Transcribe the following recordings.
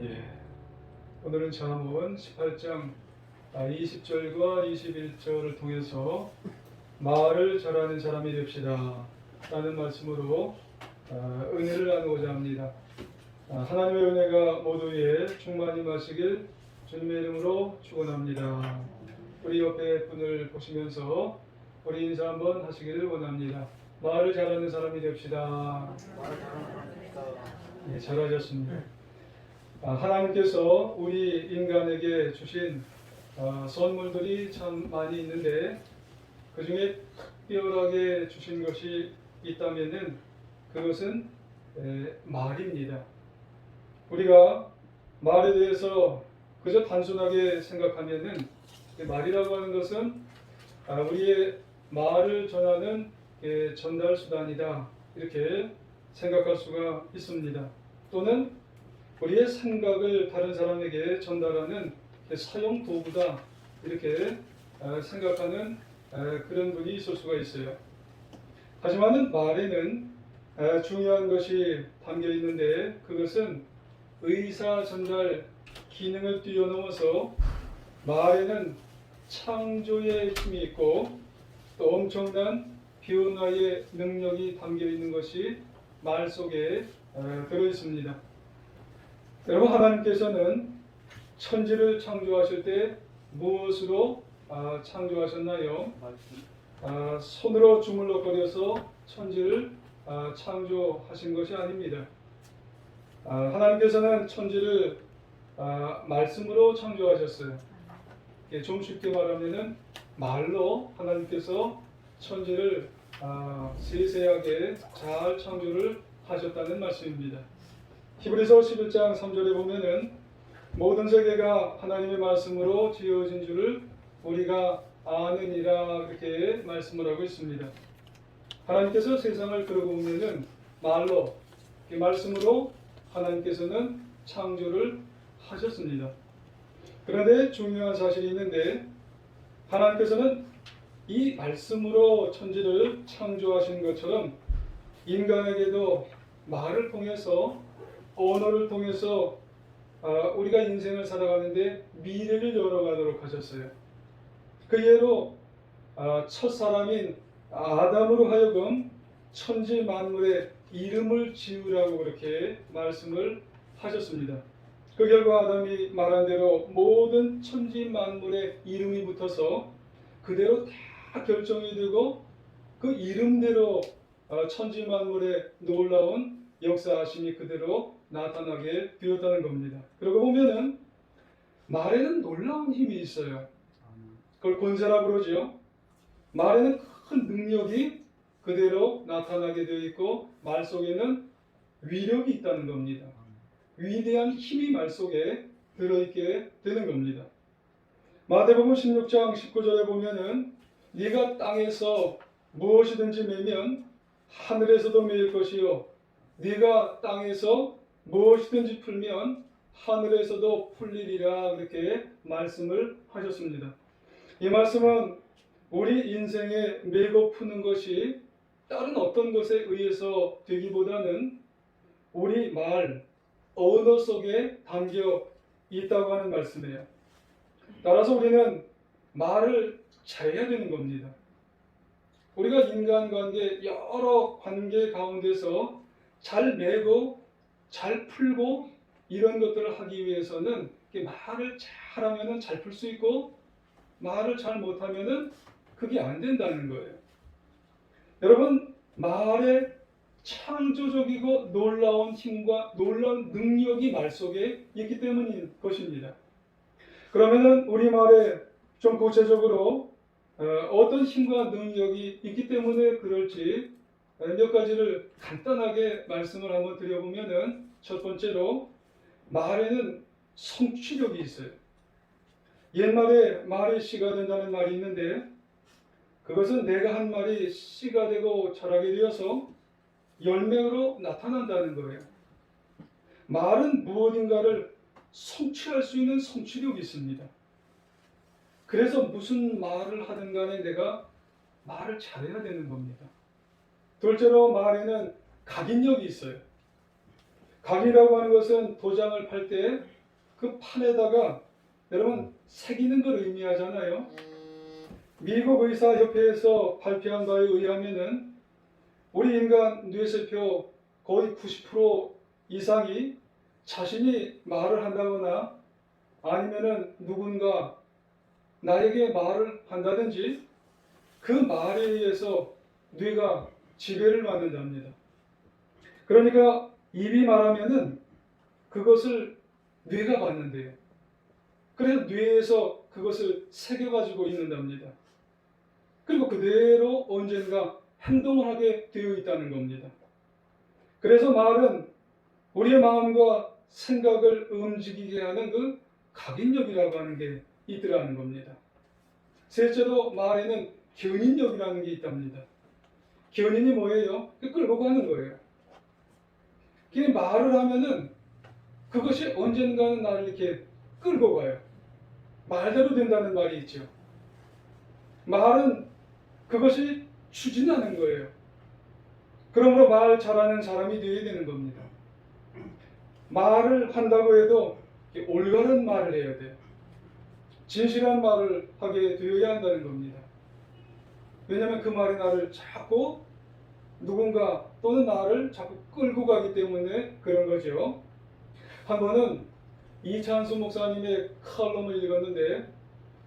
예. 오늘은 잠언 18장 20절과 21절을 통해서 말을 잘하는 사람이 됩시다 라는 말씀으로 은혜를 나누고자 합니다. 하나님의 은혜가 모두 위에 충만히 마시길 주님의 이름으로 축원합니다. 우리 옆에 분을 보시면서 우리 인사 한번 하시기를 원합니다. 말을 잘하는 사람이 됩시다. 예, 잘하셨습니다. 하나님께서 우리 인간에게 주신 선물들이 참 많이 있는데 그 중에 특별하게 주신 것이 있다면은 그것은 말입니다. 우리가 말에 대해서 그저 단순하게 생각하면은 말이라고 하는 것은 우리의 말을 전하는 전달 수단이다 이렇게 생각할 수가 있습니다. 또는 우리의 생각을 다른 사람에게 전달하는 사용 도구다 이렇게 생각하는 그런 분이 있을 수가 있어요. 하지만은 말에는 중요한 것이 담겨 있는데 그것은 의사 전달 기능을 뛰어넘어서 말에는 창조의 힘이 있고 또 엄청난 변화의 능력이 담겨 있는 것이 말 속에 들어 있습니다. 여러분, 하나님께서는 천지를 창조하실 때 무엇으로 창조하셨나요? 손으로 주물럭거려서 천지를 창조하신 것이 아닙니다. 하나님께서는 천지를 말씀으로 창조하셨어요. 좀 쉽게 말하면은 말로 하나님께서 천지를 세세하게 잘 창조를 하셨다는 말씀입니다. 히브리서 11장 3절에 보면은 모든 세계가 하나님의 말씀으로 지어진 줄을 우리가 아느니라 이렇게 말씀을 하고 있습니다. 하나님께서 세상을 그러고 보면은 말로 이 말씀으로 하나님께서는 창조를 하셨습니다. 그런데 중요한 사실이 있는데 하나님께서는 이 말씀으로 천지를 창조하신 것처럼 인간에게도 말을 통해서 언어를 통해서 우리가 인생을 살아가는데 미래를 열어가도록 하셨어요. 그 예로 첫사람인 아담으로 하여금 천지 만물의 이름을 지으라고 그렇게 말씀을 하셨습니다. 그 결과 아담이 말한 대로 모든 천지 만물의 이름이 붙어서 그대로 다 결정이 되고 그 이름대로 천지 만물의 놀라운 역사하심이 그대로 나타나게 되었다는 겁니다. 그러고 보면은 말에는 놀라운 힘이 있어요. 그걸 권세라 그러죠. 말에는 큰 능력이 그대로 나타나게 되어 있고 말 속에는 위력이 있다는 겁니다. 위대한 힘이 말 속에 들어있게 되는 겁니다. 마태복음 16장 19절에 보면은 네가 땅에서 무엇이든지 매면 하늘에서도 매일 것이요 네가 땅에서 무엇이든지 풀면 하늘에서도 풀리리라 그렇게 말씀을 하셨습니다. 이 말씀은 우리 인생에 매고 푸는 것이 다른 어떤 것에 의해서 되기보다는 우리 말, 언어 속에 담겨 있다고 하는 말씀이에요. 따라서 우리는 말을 잘해야 되는 겁니다. 우리가 인간관계 여러 관계 가운데서 잘 매고 잘 풀고 이런 것들을 하기 위해서는 말을 잘하면 잘 풀 수 있고 말을 잘 못하면 그게 안 된다는 거예요. 여러분, 말에 창조적이고 놀라운 힘과 놀라운 능력이 말 속에 있기 때문인 것입니다. 그러면은 우리 말에 좀 구체적으로 어떤 힘과 능력이 있기 때문에 그럴지 몇 가지를 간단하게 말씀을 한번 드려보면은 첫 번째로 말에는 성취력이 있어요. 옛말에 말이 씨가 된다는 말이 있는데 그것은 내가 한 말이 씨가 되고 자라게 되어서 열매로 나타난다는 거예요. 말은 무엇인가를 성취할 수 있는 성취력이 있습니다. 그래서 무슨 말을 하든 간에 내가 말을 잘해야 되는 겁니다. 둘째로 말에는 각인력이 있어요. 각이라고 하는 것은 도장을 팔 때 그 판에다가 여러분 새기는 걸 의미하잖아요. 미국 의사협회에서 발표한 바에 의하면은 우리 인간 뇌세포 거의 90% 이상이 자신이 말을 한다거나 아니면은 누군가 나에게 말을 한다든지 그 말에 의해서 뇌가 지배를 받는답니다. 그러니까 입이 말하면은 그것을 뇌가 받는데요. 그래서 뇌에서 그것을 새겨가지고 있는답니다. 그리고 그대로 언젠가 행동을 하게 되어 있다는 겁니다. 그래서 말은 우리의 마음과 생각을 움직이게 하는 그 각인력이라고 하는 게 있더라는 겁니다. 셋째로 말에는 견인력이라는 게 있답니다. 견인이 뭐예요? 끌고 가는 거예요. 말을 하면은 그것이 언젠가는 나를 이렇게 끌고 가요. 말대로 된다는 말이 있죠. 말은 그것이 추진하는 거예요. 그러므로 말 잘하는 사람이 되어야 되는 겁니다. 말을 한다고 해도 올바른 말을 해야 돼요. 진실한 말을 하게 되어야 한다는 겁니다. 왜냐하면 그 말이 나를 자꾸 누군가 또는 나를 자꾸 끌고 가기 때문에 그런 거죠. 한 번은 이찬수 목사님의 칼럼을 읽었는데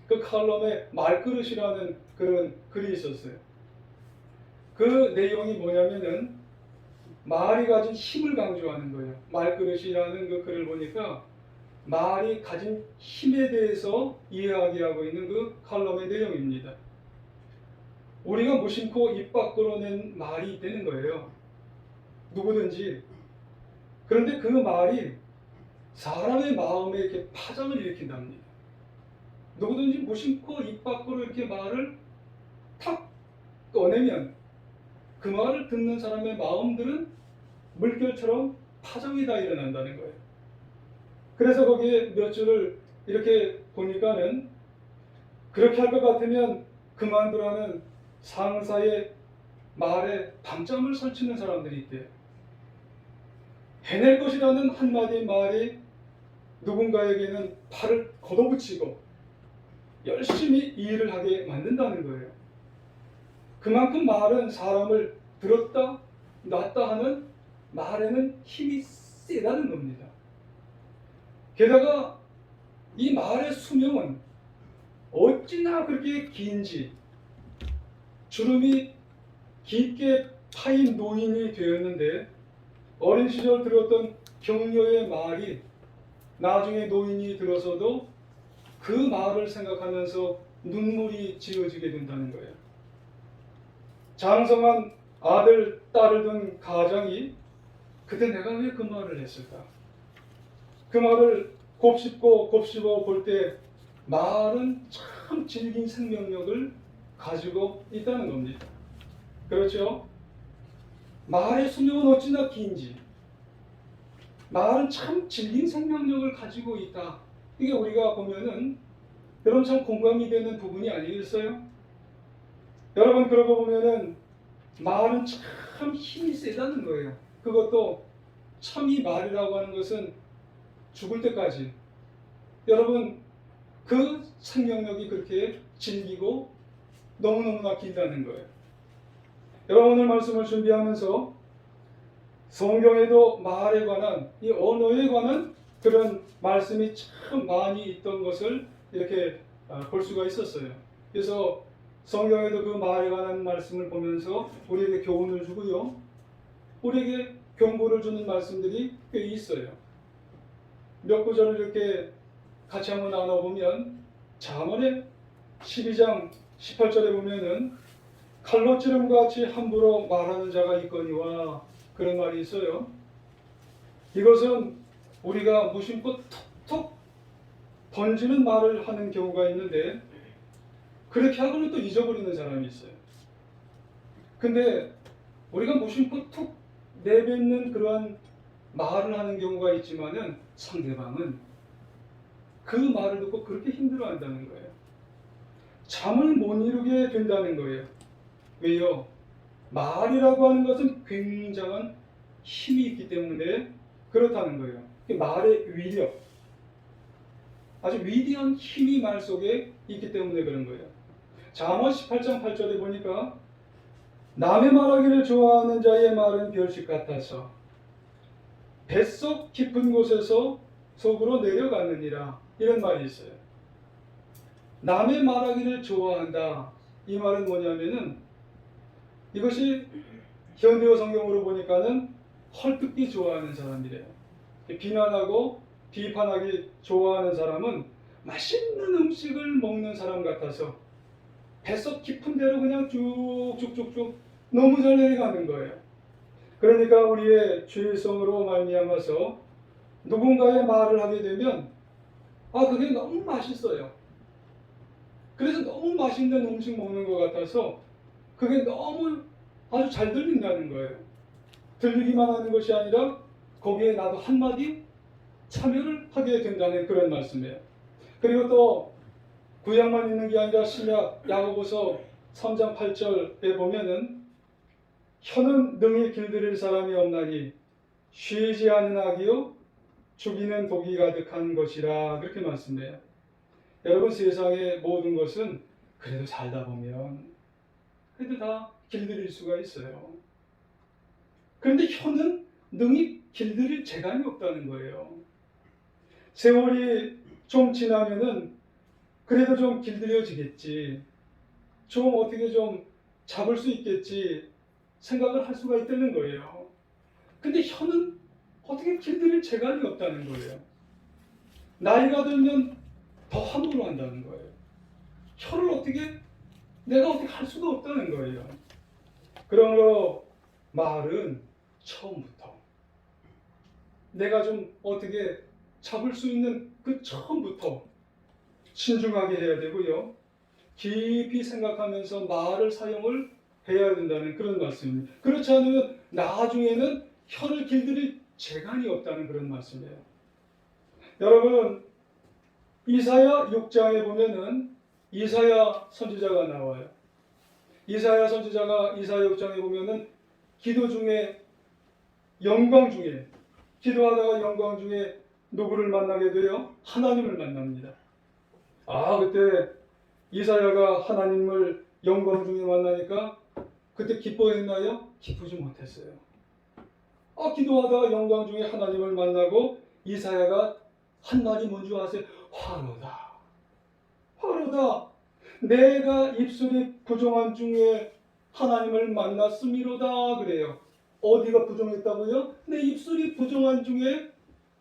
그 칼럼에 말그릇이라는 그런 글이 있었어요. 그 내용이 뭐냐면은 말이 가진 힘을 강조하는 거예요. 말그릇이라는 그 글을 보니까 말이 가진 힘에 대해서 이야기하게 하고 있는 그 칼럼의 내용입니다. 우리가 무심코 입 밖으로 낸 말이 있다는 거예요. 누구든지. 그런데 그 말이 사람의 마음에 이렇게 파장을 일으킨답니다. 누구든지 무심코 입 밖으로 이렇게 말을 탁 꺼내면 그 말을 듣는 사람의 마음들은 물결처럼 파장이 다 일어난다는 거예요. 그래서 거기에 몇 줄을 이렇게 보니까는 그렇게 할 것 같으면 그만두라는 상사의 말에 방점을 설치는 사람들이 있대요. 해낼 것이라는 한마디 말이 누군가에게는 팔을 걷어붙이고 열심히 일을 하게 만든다는 거예요. 그만큼 말은 사람을 들었다 놨다 하는 말에는 힘이 세다는 겁니다. 게다가 이 말의 수명은 어찌나 그렇게 긴지 주름이 깊게 파인 노인이 되었는데 어린 시절 들었던 격려의 말이 나중에 노인이 들어서도 그 말을 생각하면서 눈물이 지어지게 된다는 거예요. 장성한 아들, 딸을 둔 가장이 그때 내가 왜 그 말을 했을까? 그 말을 곱씹고 곱씹어 볼 때 말은 참 질긴 생명력을 가지고 있다는 겁니다. 그렇죠? 말의 수명은 어찌나 긴지 말은 참 질긴 생명력을 가지고 있다. 이게 우리가 보면은 여러분 참 공감이 되는 부분이 아니겠어요? 여러분 그러고 보면은 말은 참 힘이 세다는 거예요. 그것도 참 이 말이라고 하는 것은 죽을 때까지 여러분 그 생명력이 그렇게 질기고 너무너무나 길다는 거예요. 여러분 오늘 말씀을 준비하면서 성경에도 말에 관한 이 언어에 관한 그런 말씀이 참 많이 있던 것을 이렇게 볼 수가 있었어요. 그래서 성경에도 그 말에 관한 말씀을 보면서 우리에게 교훈을 주고요. 우리에게 경고를 주는 말씀들이 꽤 있어요. 몇 구절을 이렇게 같이 한번 나눠보면 잠언의 12장 18절에 보면은 칼로 찌름같이 함부로 말하는 자가 있거니와 그런 말이 있어요. 이것은 우리가 무심코 툭툭 던지는 말을 하는 경우가 있는데 그렇게 하고는 또 잊어버리는 사람이 있어요. 근데 우리가 무심코 툭 내뱉는 그러한 말을 하는 경우가 있지만은 상대방은 그 말을 듣고 그렇게 힘들어한다는 거예요. 잠을 못 이루게 된다는 거예요. 왜요? 말이라고 하는 것은 굉장한 힘이 있기 때문에 그렇다는 거예요. 말의 위력, 아주 위대한 힘이 말 속에 있기 때문에 그런 거예요. 잠언 18장 8절에 보니까 남의 말하기를 좋아하는 자의 말은 별식 같아서 뱃속 깊은 곳에서 속으로 내려가느니라, 이런 말이 있어요. 남의 말하기를 좋아한다, 이 말은 뭐냐면은 이것이 현대어 성경으로 보니까는 헐뜯기 좋아하는 사람이래요. 비난하고 비판하기 좋아하는 사람은 맛있는 음식을 먹는 사람 같아서 뱃속 깊은 데로 그냥 쭉쭉쭉쭉 너무 잘 내려가는 거예요. 그러니까 우리의 주의성으로 말미암아서 누군가의 말을 하게 되면 그게 너무 맛있어요. 그래서 너무 맛있는 음식 먹는 것 같아서 그게 너무 아주 잘 들린다는 거예요. 들리기만 하는 것이 아니라 거기에 나도 한마디 참여를 하게 된다는 그런 말씀이에요. 그리고 또 구약만 있는 게 아니라 신약 야고보서 3장 8절에 보면은 혀는 능히 길들일 사람이 없나니 쉬지 않은 악이요 죽이는 독이 가득한 것이라, 그렇게 말씀해요. 여러분, 세상의 모든 것은 그래도 살다 보면 그래도 다 길들일 수가 있어요. 그런데 혀는 능히 길들일 재간이 없다는 거예요. 세월이 좀 지나면은 그래도 좀 길들여지겠지, 좀 어떻게 좀 잡을 수 있겠지 생각을 할 수가 있다는 거예요. 근데 혀는 어떻게 길들일 재간이 없다는 거예요. 나이가 들면 더 함부로 한다는 거예요. 혀를 내가 어떻게 할 수가 없다는 거예요. 그러므로 말은 처음부터 내가 좀 어떻게 잡을 수 있는 그 처음부터 신중하게 해야 되고요. 깊이 생각하면서 말을 사용을 해야 된다는 그런 말씀입니다. 그렇지 않으면 나중에는 혀를 길들일 재간이 없다는 그런 말씀이에요. 여러분, 이사야 6장에 보면은 이사야 선지자가 나와요. 이사야 선지자가 이사야 6장에 보면은 기도 중에 영광 중에 기도하다가 영광 중에 누구를 만나게 돼요? 하나님을 만납니다. 그때 이사야가 하나님을 영광 중에 만나니까 그때 기뻐했나요? 기쁘지 못했어요. 기도하다가 영광 중에 하나님을 만나고 이사야가 한 말이 뭔지 아세요? 화로다. 화로다. 내가 입술이 부정한 중에 하나님을 만났음이로다, 그래요. 어디가 부정했다고요? 내 입술이 부정한 중에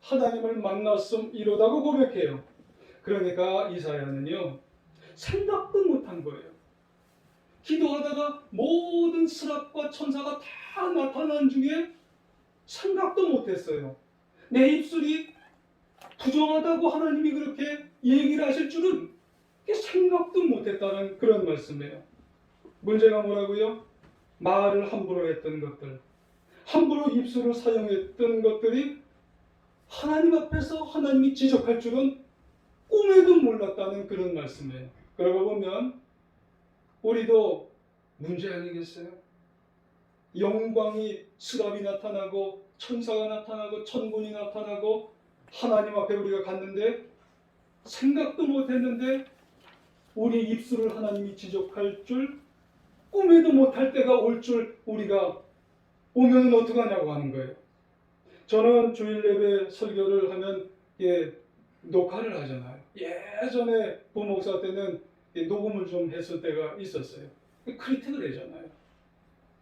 하나님을 만났음이로다고 고백해요. 그러니까 이사야는요, 생각도 못한 거예요. 기도하다가 모든 스랍과 천사가 다 나타난 중에 생각도 못했어요. 내 입술이 부정하다고 하나님이 그렇게 얘기를 하실 줄은 생각도 못했다는 그런 말씀이에요. 문제가 뭐라고요? 말을 함부로 했던 것들, 함부로 입술을 사용했던 것들이 하나님 앞에서 하나님이 지적할 줄은 꿈에도 몰랐다는 그런 말씀이에요. 그러고 보면 우리도 문제 아니겠어요? 영광이 스랍이 나타나고 천사가 나타나고 천군이 나타나고 하나님 앞에 우리가 갔는데 생각도 못했는데 우리 입술을 하나님이 지적할 줄 꿈에도 못할 때가 올 줄 우리가 오면 어떡하냐고 하는 거예요. 저는 주일 예배 설교를 하면 녹화를 하잖아요. 예전에 부목사 때는 녹음을 좀 했을 때가 있었어요. 크리틱을 하잖아요.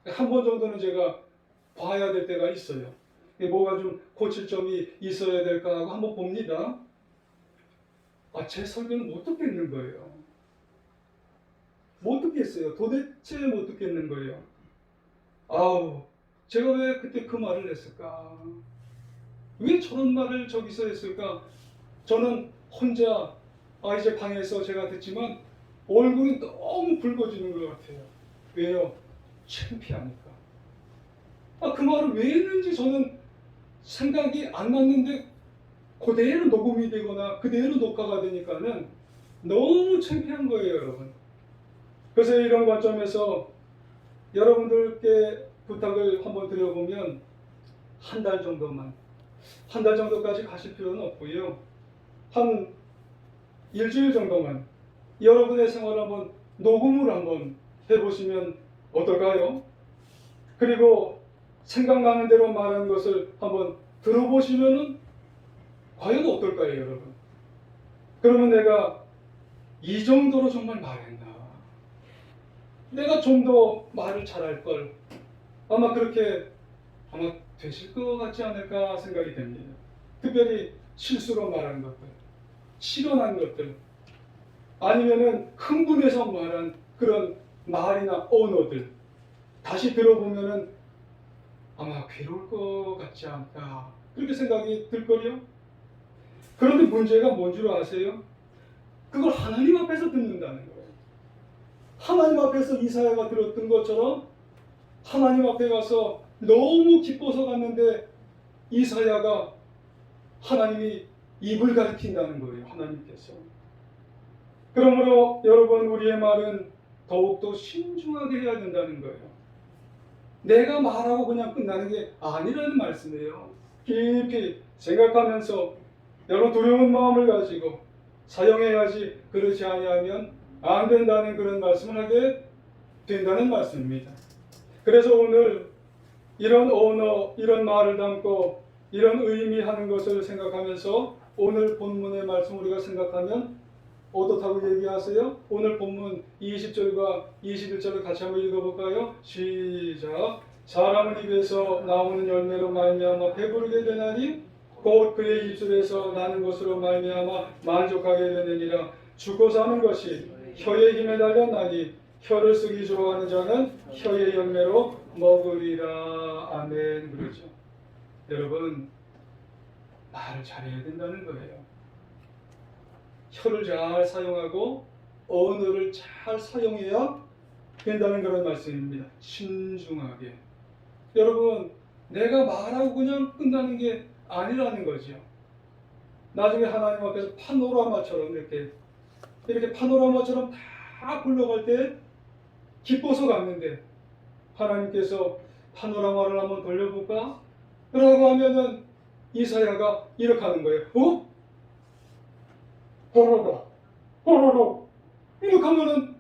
한 번 정도는 제가 봐야 될 때가 있어요. 뭐가 좀 고칠 점이 있어야 될까 하고 한번 봅니다. 제 설교는 못 듣겠는 거예요. 못 듣겠어요. 도대체 못 듣겠는 거예요. 제가 왜 그때 그 말을 했을까? 왜 저런 말을 저기서 했을까? 저는 혼자 이제 방에서 제가 듣지만 얼굴이 너무 붉어지는 것 같아요. 왜요? 창피하니까. 그 말을 왜 했는지 저는 생각이 안 났는데 그대로 녹음이 되거나 그대로 녹화가 되니까는 너무 창피한 거예요, 여러분. 그래서 이런 관점에서 여러분들께 부탁을 한번 드려보면 한 달 정도만 한 달 정도까지 가실 필요는 없고요. 한 일주일 정도만 여러분의 생활을 한번 녹음을 한번 해보시면 어떨까요? 그리고 생각나는 대로 말하는 것을 한번 들어보시면은 과연 어떨까요, 여러분? 그러면 내가 이 정도로 정말 말했나? 내가 좀 더 말을 잘할 걸. 아마 그렇게 아마 되실 것 같지 않을까 생각이 됩니다. 특별히 실수로 말한 것들, 실언한 것들, 아니면은 흥분해서 말한 그런 말이나 언어들 다시 들어보면은 아마 괴로울 것 같지 않을까 그렇게 생각이 들걸요. 그런데 문제가 뭔 줄 아세요? 그걸 하나님 앞에서 듣는다는 거예요. 하나님 앞에서 이사야가 들었던 것처럼 하나님 앞에 가서 너무 기뻐서 갔는데 이사야가 하나님이 입을 가리킨다는 거예요. 하나님께서. 그러므로 여러분, 우리의 말은 더욱더 신중하게 해야 된다는 거예요. 내가 말하고 그냥 끝나는 게 아니라는 말씀이에요. 깊이 생각하면서 여러분 두려운 마음을 가지고 사용해야지, 그렇지 아니하면 안 된다는 그런 말씀을 하게 된다는 말씀입니다. 그래서 오늘 이런 언어, 이런 말을 담고 이런 의미하는 것을 생각하면서 오늘 본문의 말씀 우리가 생각하면 어떻다고 얘기하세요? 오늘 본문 20절과 21절을 같이 한번 읽어볼까요? 시작. 사람은 입에서 나오는 열매로 말미암아 배부르게 되나니 곧 그의 입술에서 나는 것으로 말미암아 만족하게 되느니라. 죽고 사는 것이 혀의 힘에 달렸나니 혀를 쓰기 좋아하는 자는 혀의 열매로 먹으리라. 아멘. 그러죠. 여러분, 말을 잘해야 된다는 거예요. 혀를 잘 사용하고 언어를 잘 사용해야 된다는 그런 말씀입니다. 신중하게. 여러분, 내가 말하고 그냥 끝나는 게 아니라는 거죠. 나중에 하나님 앞에서 파노라마처럼 이렇게 파노라마처럼 다 굴러갈 때 기뻐서 갔는데 하나님께서 파노라마를 한번 돌려볼까? 라고 하면은 이사야가 이렇게 하는 거예요. 호로로 호로로 이렇게 하면은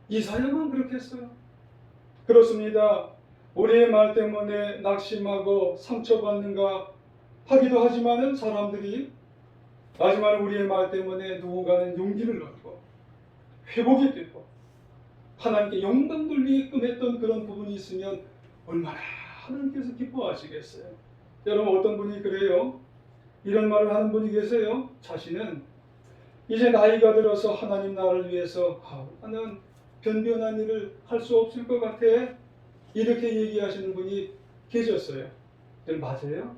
이사야만 그렇게 했어요. 그렇습니다. 우리의 말 때문에 낙심하고 상처받는가 하기도 하지만은 사람들이, 하지만 우리의 말 때문에 누군가는 용기를 얻고 회복이 되고 하나님께 영광 돌리게끔 했던 그런 부분이 있으면 얼마나 하나님께서 기뻐하시겠어요. 여러분, 어떤 분이 그래요? 이런 말을 하는 분이 계세요. 자신은 이제 나이가 들어서 하나님 나라를 위해서 나는 변변한 일을 할 수 없을 것 같아, 이렇게 얘기하시는 분이 계셨어요. 맞아요?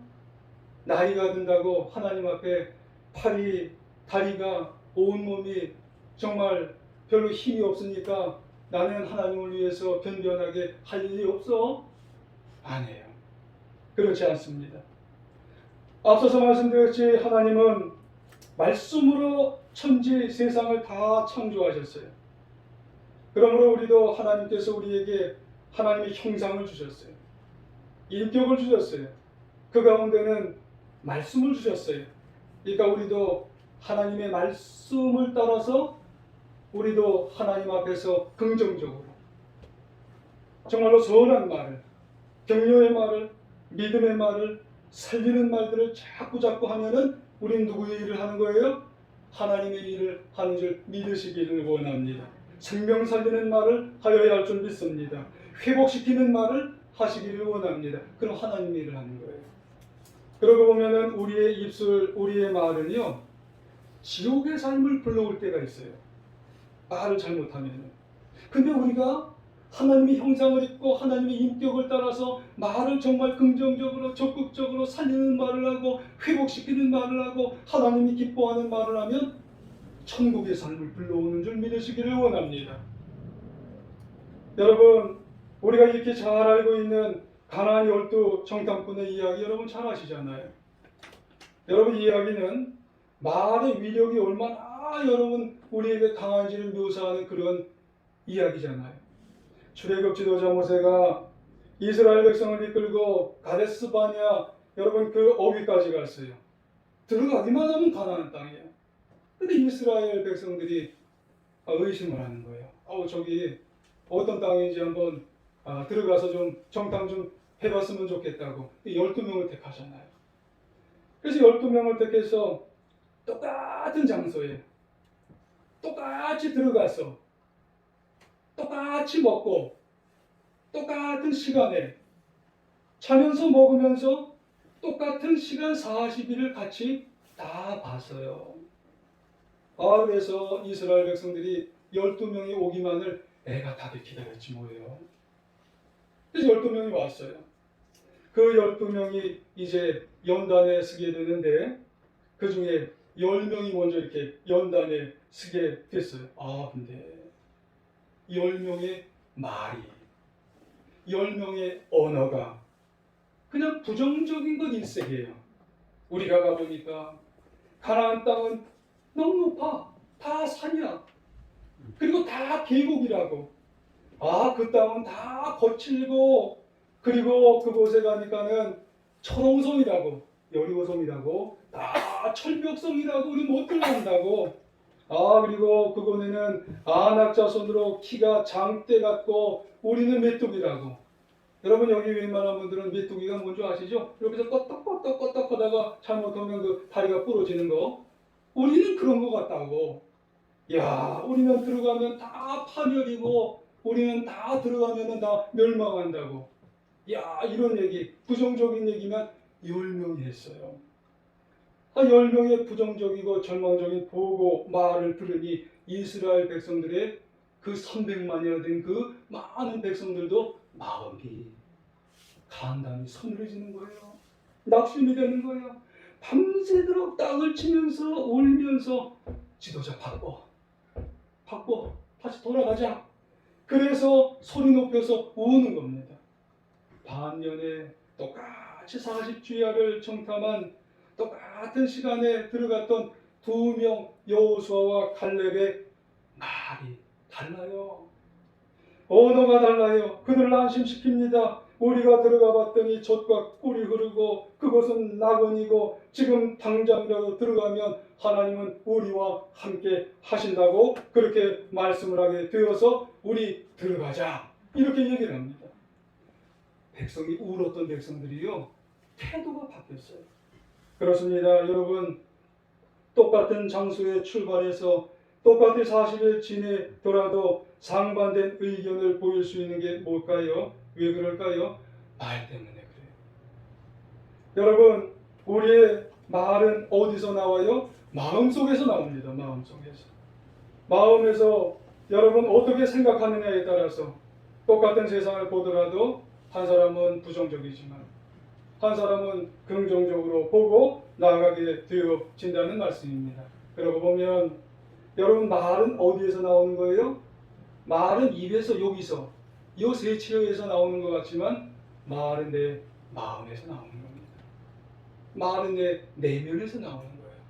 나이가 든다고 하나님 앞에 팔이, 다리가, 온몸이 정말 별로 힘이 없으니까 나는 하나님을 위해서 변변하게 할 일이 없어? 아니에요. 그렇지 않습니다. 앞서서 말씀드렸지, 하나님은 말씀으로 천지 세상을 다 창조하셨어요. 그러므로 우리도 하나님께서 우리에게 하나님의 형상을 주셨어요. 인격을 주셨어요. 그 가운데는 말씀을 주셨어요. 그러니까 우리도 하나님의 말씀을 따라서 우리도 하나님 앞에서 긍정적으로 정말로 선한 말을, 격려의 말을, 믿음의 말을, 살리는 말들을 자꾸 하면은 우리는 누구의 일을 하는 거예요? 하나님의 일을 하는 줄 믿으시기를 원합니다. 생명 살리는 말을 하여야 할 줄 믿습니다. 회복시키는 말을 하시기를 원합니다. 그럼 하나님의 일을 하는 거예요. 그러고 보면은 우리의 입술, 우리의 말은요, 지옥의 삶을 불러올 때가 있어요. 말을 잘못하면은. 근데 우리가 하나님의 형상을 입고 하나님의 인격을 따라서 말을 정말 긍정적으로, 적극적으로 살리는 말을 하고 회복시키는 말을 하고 하나님이 기뻐하는 말을 하면 천국의 삶을 불러오는 줄 믿으시기를 원합니다. 여러분, 우리가 이렇게 잘 알고 있는 가나안 12 정탐꾼의 이야기 여러분 잘 아시잖아요. 여러분, 이 이야기는 말의 위력이 얼마나 여러분 우리에게 강한지를 묘사하는 그런 이야기잖아요. 출애굽 지도자 모세가 이스라엘 백성을 이끌고 가데스 바냐 여러분 그 어귀까지 갔어요. 들어가기만 하면 가나안 땅이에요. 근데 이스라엘 백성들이 의심을 하는 거예요. 저기 어떤 땅인지 한번 들어가서 좀 정탐 좀 해봤으면 좋겠다고 12명을 택하잖아요. 그래서 12명을 택해서 똑같은 장소에 똑같이 들어가서 똑같이 먹고 똑같은 시간에 자면서 먹으면서 똑같은 시간 40일을 같이 다 봤어요. 그래서 이스라엘 백성들이 12명이 오기만을 애가 타게 기다렸지 뭐예요. 그래서 12명이 왔어요. 그 12명이 이제 연단에 서게 되는데 그 중에 10명이 먼저 이렇게 연단에 서게 됐어요. 근데 10명의 말이 10명의 언어가 그냥 부정적인 것 일색이에요. 우리가 가보니까 가나안 땅은 너무 높아. 다 산이야. 그리고 다 계곡이라고. 그 땅은 다 거칠고 그리고 그곳에 가니까는 철옹성이라고 여리고성이라고 다 철벽성이라고 우리 못 들어간다고. 그리고 그곳에는 아낙 자손으로 키가 장대 같고 우리는 메뚜기라고. 여러분 여기 웬만한 분들은 메뚜기가 뭔지 아시죠? 이렇게 해서 껐덕껐덕 하다가 잘못하면 그 다리가 부러지는 거. 우리는 그런 것 같다고. 우리는 들어가면 다 파멸이고 우리는 다 들어가면 다 멸망한다고. 이런 얘기, 부정적인 얘기만 10명이 했어요. 10명의 부정적이고 절망적인 보고 말을 들으니 이스라엘 백성들의 그 300만이나 된 그 많은 백성들도 마음이 간담이 서늘해지는 거예요. 낙심이 되는 거예요. 밤새도록 땅을 치면서 울면서 지도자 바꿔 다시 돌아가자. 그래서 소리 높여서 우는 겁니다. 반년에 똑같이 40주야를 정탐한 똑같은 시간에 들어갔던 2명 여호수아와 갈렙의 말이 달라요. 언어가 달라요. 그들을 안심시킵니다. 우리가 들어가 봤더니 젖과 꿀이 흐르고 그것은 낙원이고 지금 당장이라도 들어가면 하나님은 우리와 함께 하신다고 그렇게 말씀을 하게 되어서 우리 들어가자 이렇게 얘기를 합니다. 백성이 울었던 백성들이요 태도가 바뀌었어요. 그렇습니다. 여러분 똑같은 장소에 출발해서 똑같이 40일 지내더라도 상반된 의견을 보일 수 있는 게 뭘까요? 왜 그럴까요? 말 때문에 그래요. 여러분 우리의 말은 어디서 나와요? 마음속에서 나옵니다. 마음에서 여러분 어떻게 생각하느냐에 따라서 똑같은 세상을 보더라도 한 사람은 부정적이지만 한 사람은 긍정적으로 보고 나아가게 되어진다는 말씀입니다. 그러고 보면 여러분 말은 어디에서 나오는 거예요? 말은 입에서 여기서 이 세 치어에서 나오는 것 같지만 말은 내 마음에서 나오는 겁니다. 말은 내 내면에서 나오는 거예요.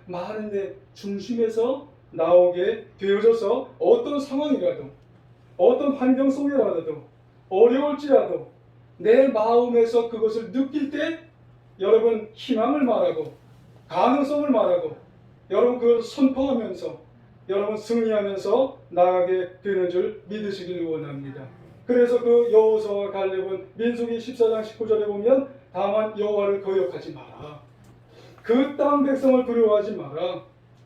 말은 내 중심에서 나오게 되어져서 어떤 상황이라도 어떤 환경 속이라도 어려울지라도 내 마음에서 그것을 느낄 때 여러분 희망을 말하고 가능성을 말하고 여러분 그걸 선포하면서 여러분 승리하면서 나아가게 되는 줄 믿으시길 원합니다. 그래서 그 여호수아와 갈렙은 민수기 14장 19절에 보면 다만 여호와를 거역하지 마라. 그 땅 백성을 두려워하지 마라.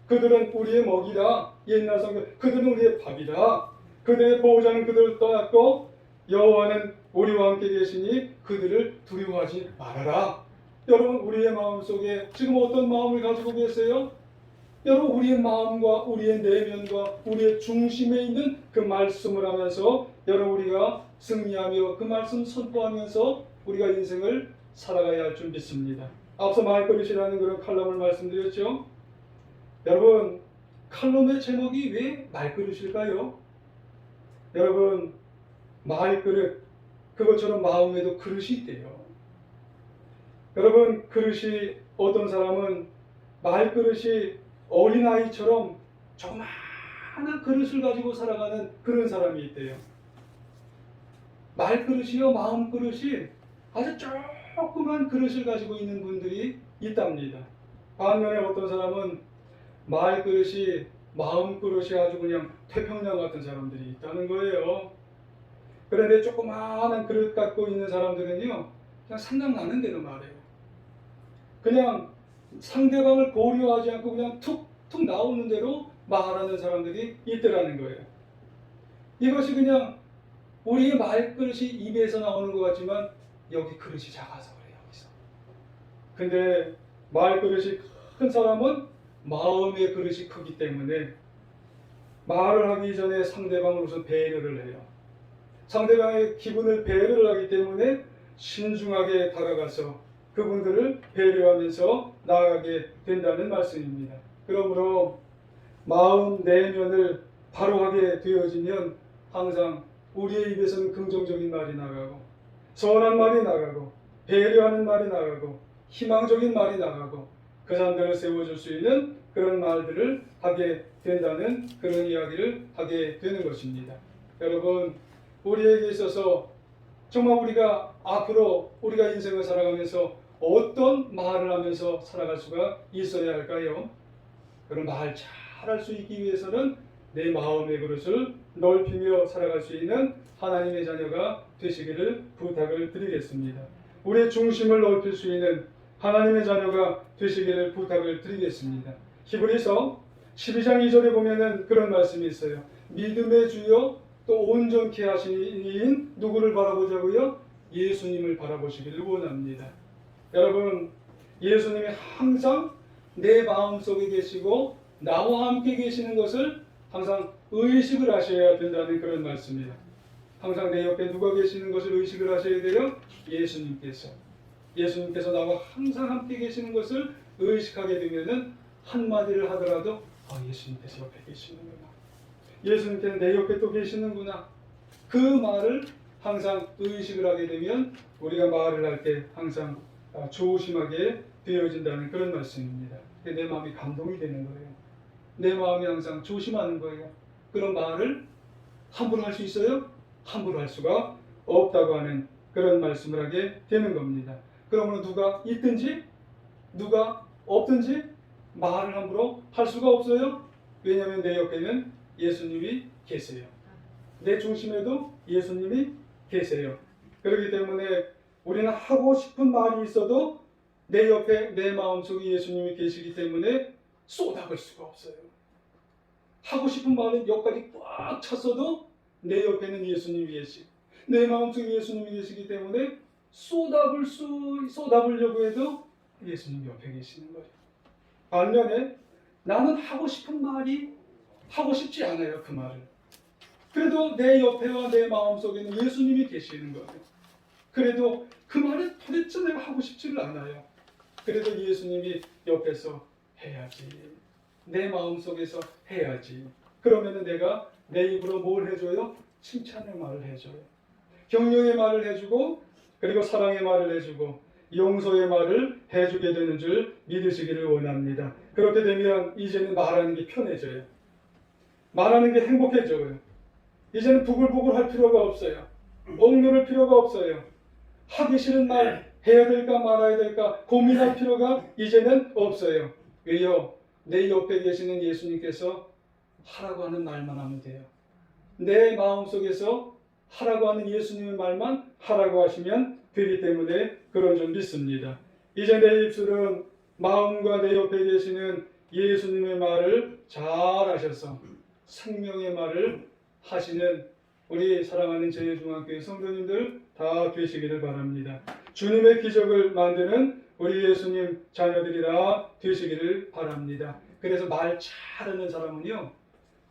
그들은 우리의 먹이다. 옛날 성경 그들은 우리의 밥이다. 그들의 보호자는 그들을 떠났고 여호와는 우리와 함께 계시니 그들을 두려워하지 말아라. 여러분 우리의 마음속에 지금 어떤 마음을 가지고 계세요? 여러분 우리의 마음과 우리의 내면과 우리의 중심에 있는 그 말씀을 하면서 여러분 우리가 승리하며 그 말씀 선포하면서 우리가 인생을 살아가야 할 줄 믿습니다. 앞서 말그릇이라는 그런 칼럼을 말씀드렸죠. 여러분 칼럼의 제목이 왜 말그릇일까요? 여러분 말그릇 그것처럼 마음에도 그릇이 있대요. 여러분 그릇이 어떤 사람은 말그릇이 어린아이처럼 조그마한 그릇을 가지고 살아가는 그런 사람이 있대요. 말그릇이요 마음그릇이 아주 조그만 그릇을 가지고 있는 분들이 있답니다. 반면에 어떤 사람은 말 그릇이 마음 그릇이 아주 그냥 태평양 같은 사람들이 있다는 거예요. 그런데 조그마한 그릇 갖고 있는 사람들은요, 그냥 생각나는 대로 말해요. 그냥 상대방을 고려하지 않고 그냥 툭툭 나오는 대로 말하는 사람들이 있더라는 거예요. 이것이 그냥 우리의 말그릇이 입에서 나오는 것 같지만 여기 그릇이 작아서 그래요. 여기서. 근데 말그릇이 큰 사람은 마음의 그릇이 크기 때문에 말을 하기 전에 상대방을 우선 배려를 해요. 상대방의 기분을 배려를 하기 때문에 신중하게 다가가서 그분들을 배려하면서 나아가게 된다는 말씀입니다. 그러므로 마음 내면을 바로 하게 되어지면 항상 우리의 입에서는 긍정적인 말이 나가고 선한 말이 나가고 배려하는 말이 나가고 희망적인 말이 나가고 그 사람들을 세워줄 수 있는 그런 말들을 하게 된다는 그런 이야기를 하게 되는 것입니다. 여러분, 우리에게 있어서 정말 우리가 앞으로 우리가 인생을 살아가면서 어떤 말을 하면서 살아갈 수가 있어야 할까요? 그런 말 잘할 수 있기 위해서는 내 마음의 그릇을 넓히며 살아갈 수 있는 하나님의 자녀가 되시기를 부탁을 드리겠습니다. 우리의 중심을 넓힐 수 있는 하나님의 자녀가 되시기를 부탁을 드리겠습니다. 히브리서 12장 2절에 보면은 그런 말씀이 있어요. 믿음의 주요 또 온전케 하신 이인 누구를 바라보자고요? 예수님을 바라보시기를 원합니다. 여러분, 예수님이 항상 내 마음속에 계시고 나와 함께 계시는 것을 항상 의식을 하셔야 된다는 그런 말씀이에요. 항상 내 옆에 누가 계시는 것을 의식을 하셔야 돼요? 예수님께서 나와 항상 함께 계시는 것을 의식하게 되면은 한마디를 하더라도 예수님께서 옆에 계시는구나. 예수님께서 내 옆에 또 계시는구나. 그 말을 항상 의식을 하게 되면 우리가 말을 할 때 항상 조심하게 되어진다는 그런 말씀입니다. 내 마음이 감동이 되는 거예요. 내 마음이 항상 조심하는 거예요. 그런 말을 함부로 할 수 있어요? 함부로 할 수가 없다고 하는 그런 말씀을 하게 되는 겁니다. 그러므로 누가 있든지 누가 없든지 말을 함부로 할 수가 없어요. 왜냐하면 내 옆에는 예수님이 계세요. 내 중심에도 예수님이 계세요. 그렇기 때문에 우리는 하고 싶은 말이 있어도 내 옆에 내 마음속에 예수님이 계시기 때문에 쏟아볼 수가 없어요. 하고 싶은 말은 여기까지 꽉 찼어도 내 옆에는 예수님이 계시고 내 마음속에 예수님이 계시기 때문에 쏟아보려고 해도 예수님 옆에 계시는 거예요. 반면에 나는 하고 싶은 말이 하고 싶지 않아요. 그 말을. 그래도 내 옆에와 내 마음속에는 예수님이 계시는 거예요. 그래도 그 말을 도대체 내가 하고 싶지를 않아요. 그래도 예수님이 옆에서 해야지. 내 마음속에서 해야지. 그러면은 내가 내 입으로 뭘 해줘요? 칭찬의 말을 해줘요. 격려의 말을 해주고 그리고 사랑의 말을 해주고 용서의 말을 해주게 되는 줄 믿으시기를 원합니다. 그렇게 되면 이제는 말하는 게 편해져요. 말하는 게 행복해져요. 이제는 부글부글 할 필요가 없어요. 억누를 필요가 없어요. 하기 싫은 말 해야 될까 말아야 될까 고민할 필요가 이제는 없어요. 왜요? 내 옆에 계시는 예수님께서 하라고 하는 말만 하면 돼요. 내 마음속에서 하라고 하는 예수님의 말만 하라고 하시면 되기 때문에 그런 줄 믿습니다. 이제 내 입술은 마음과 내 옆에 계시는 예수님의 말을 잘 하셔서 생명의 말을 하시는 우리 사랑하는 제일중앙교회 성도님들 다 되시기를 바랍니다. 주님의 기적을 만드는 우리 예수님 자녀들이라 되시기를 바랍니다. 그래서 말 잘하는 사람은요,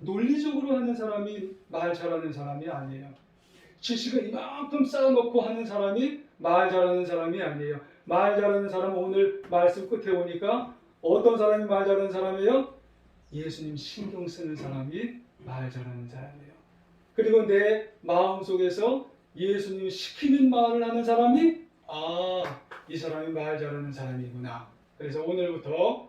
논리적으로 하는 사람이 말 잘하는 사람이 아니에요. 지식을 이만큼 쌓아놓고 하는 사람이 말 잘하는 사람이 아니에요. 말 잘하는 사람은 오늘 말씀 끝에 오니까 어떤 사람이 말 잘하는 사람이에요? 예수님 신경 쓰는 사람이 말 잘하는 사람이에요. 그리고 내 마음속에서 예수님이 시키는 말을 하는 사람이 이 사람이 말 잘하는 사람이구나. 그래서 오늘부터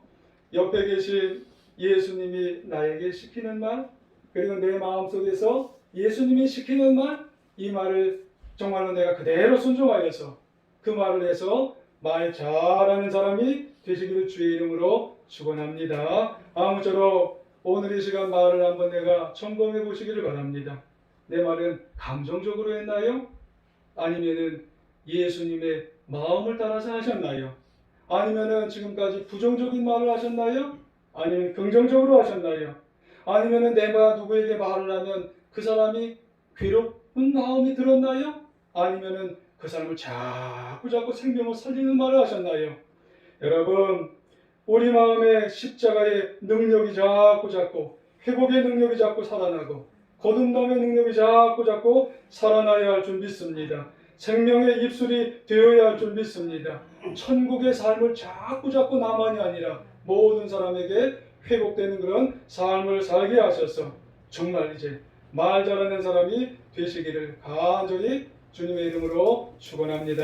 옆에 계신 예수님이 나에게 시키는 말, 그리고 내 마음속에서 예수님이 시키는 말, 이 말을 정말로 내가 그대로 순종하여서 그 말을 해서 말 잘하는 사람이 되시기를 주의 이름으로 축원합니다. 아무쪼록 오늘 이 시간 말을 한번 내가 점검해 보시기를 바랍니다. 내 말은 감정적으로 했나요? 아니면은 예수님의 마음을 따라서 하셨나요? 아니면은 지금까지 부정적인 말을 하셨나요? 아니면 긍정적으로 하셨나요? 아니면은 내가 누구에게 말을 하면 그 사람이 괴로운 마음이 들었나요? 아니면은 그 사람을 자꾸 생명을 살리는 말을 하셨나요? 여러분, 우리 마음에 십자가의 능력이 자꾸 회복의 능력이 자꾸 살아나고 거듭남의 능력이 자꾸 살아나야 할 줄 믿습니다. 생명의 입술이 되어야 할 줄 믿습니다. 천국의 삶을 자꾸 나만이 아니라 모든 사람에게 회복되는 그런 삶을 살게 하셔서 정말 이제 말 잘하는 사람이 되시기를 간절히 주님의 이름으로 축원합니다.